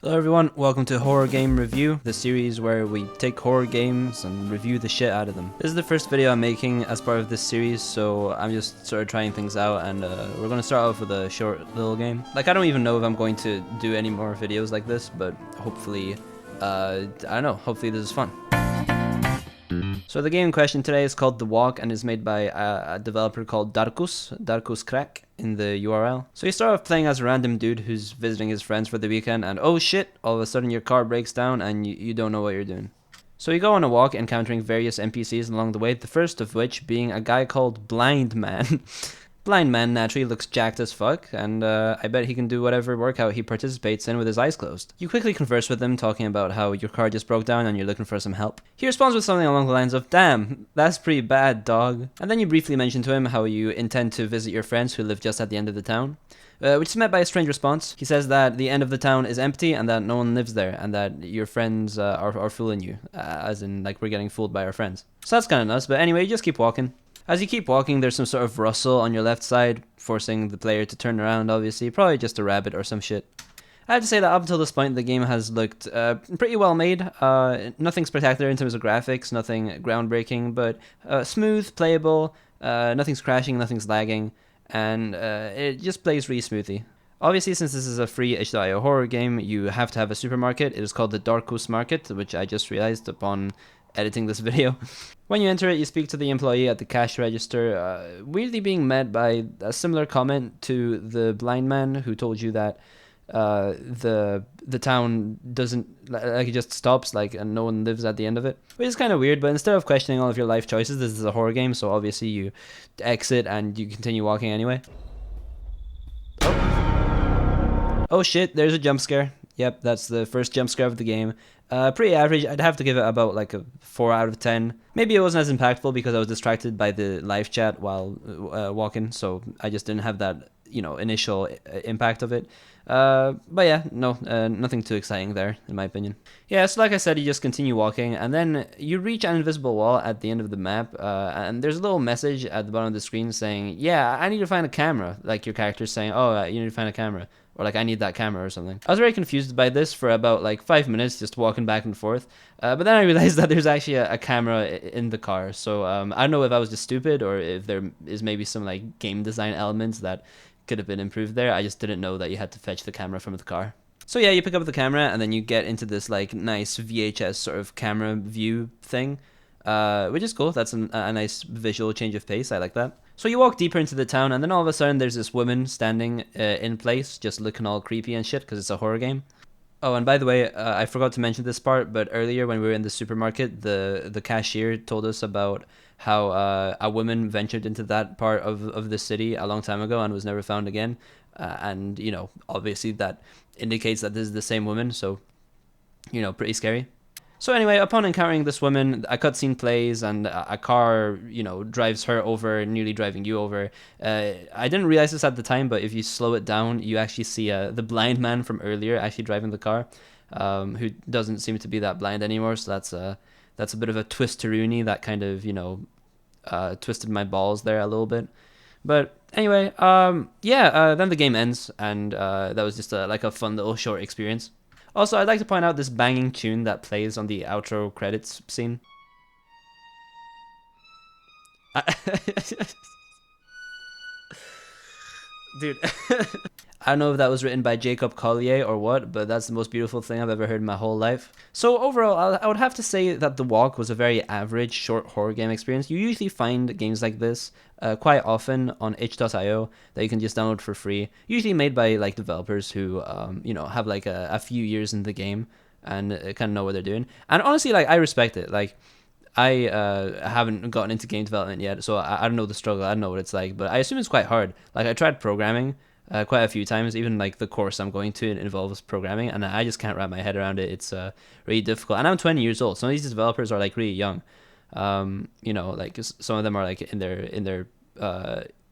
Hello everyone, welcome to Horror Game Review, the series where we take horror games and review the shit out of them. This is the first video I'm making as part of this series, so I'm just sort of trying things out, and we're going to start off with a short little game. Like, I don't even know if I'm going to do any more videos like this, but hopefully, I don't know, hopefully this is fun. So the game in question today is called The Walk and is made by a developer called Darkus Crack in the URL. So you start off playing as a random dude who's visiting his friends for the weekend, and oh shit, all of a sudden your car breaks down and you don't know what you're doing. So you go on a walk encountering various NPCs along the way, the first of which being a guy called Blind Man. Blind Man naturally looks jacked as fuck, and I bet he can do whatever workout he participates in with his eyes closed. You quickly converse with him, talking about how your car just broke down and you're looking for some help. He responds with something along the lines of, "Damn, that's pretty bad, dog." And then you briefly mention to him how you intend to visit your friends who live just at the end of the town. Which is met by a strange response. He says that the end of the town is empty and that no one lives there, and that your friends are fooling you, as in, like, we're getting fooled by our friends. So that's kind of nuts, but anyway, you just keep walking. As you keep walking, there's some sort of rustle on your left side, forcing the player to turn around, obviously. Probably just a rabbit or some shit. I have to say that up until this point, the game has looked pretty well made. Nothing spectacular in terms of graphics, nothing groundbreaking, but smooth, playable, nothing's crashing, nothing's lagging, and it just plays really smoothly. Obviously, since this is a free itch.io horror game, you have to have a supermarket. It is called the Darkus Market, which I just realized upon editing this video. When you enter it, you speak to the employee at the cash register, weirdly being met by a similar comment to the blind man who told you that the town doesn't, like, it just stops, like, and no one lives at the end of it, which is kind of weird. But instead of questioning all of your life choices, this is a horror game, so obviously you exit and you continue walking anyway. Oh shit, there's a jump scare. Yep, that's the first jump scare of the game. Pretty average. I'd have to give it about like a 4 out of 10. Maybe it wasn't as impactful because I was distracted by the live chat while walking, so I just didn't have that, initial impact of it. But yeah, no, nothing too exciting there, in my opinion. Yeah, so like I said, you just continue walking, and then you reach an invisible wall at the end of the map, and there's a little message at the bottom of the screen saying, "Yeah, I need to find a camera." Like your character's saying, "Oh, you need to find a camera." Or like, "I need that camera," or something. I was very confused by this for about like 5 minutes, just walking back and forth. But then I realized that there's actually a camera in the car. So I don't know if I was just stupid or if there is maybe some like game design elements that could have been improved there. I just didn't know that you had to fetch the camera from the car. So yeah, you pick up the camera and then you get into this like nice VHS sort of camera view thing, which is cool. That's a nice visual change of pace. I like that. So you walk deeper into the town, and then all of a sudden there's this woman standing in place, just looking all creepy and shit because it's a horror game. Oh, and by the way, I forgot to mention this part, but earlier when we were in the supermarket, the cashier told us about how a woman ventured into that part of the city a long time ago and was never found again. And, obviously that indicates that this is the same woman, so, pretty scary. So anyway, upon encountering this woman, a cutscene plays and a car, drives her over, nearly driving you over. I didn't realize this at the time, but if you slow it down, you actually see the blind man from earlier actually driving the car, who doesn't seem to be that blind anymore. So that's a bit of a twist to Rooney that kind of, twisted my balls there a little bit. But anyway, then the game ends, and that was just like a fun little short experience. Also, I'd like to point out this banging tune that plays on the outro credits scene. Dude. I don't know if that was written by Jacob Collier or what, but that's the most beautiful thing I've ever heard in my whole life. So overall, I would have to say that The Walk was a very average short horror game experience. You usually find games like this quite often on itch.io that you can just download for free, usually made by like developers who have like a few years in the game and kind of know what they're doing. And honestly, like, I respect it. Like, I haven't gotten into game development yet, so I don't know the struggle. I don't know what it's like, but I assume it's quite hard. Like, I tried programming quite a few times. Even like the course I'm going to, it involves programming, and I just can't wrap my head around it. It's really difficult. And I'm 20 years old. Some of these developers are like really young. Like some of them are like in their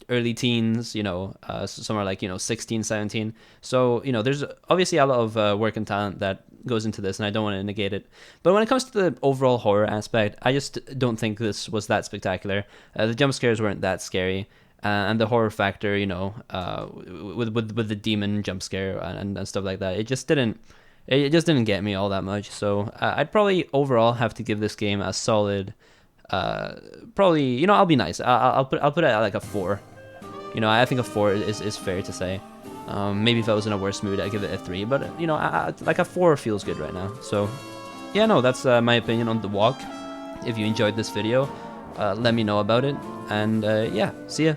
early teens. Some are like 16, 17. So there's obviously a lot of work and talent that goes into this, and I don't want to negate it. But when it comes to the overall horror aspect, I just don't think this was that spectacular. The jump scares weren't that scary. And the horror factor, with the demon jump scare and stuff like that, it just didn't It just didn't get me all that much. So I'd probably overall have to give this game a solid, probably, you know, I'll be nice. I'll put it at like a 4. You know, I think a 4 is fair to say. Maybe if I was in a worse mood, I'd give it a 3. But, you know, like a 4 feels good right now. So, yeah, no, that's my opinion on The Walk. If you enjoyed this video, let me know about it. And, yeah, see ya.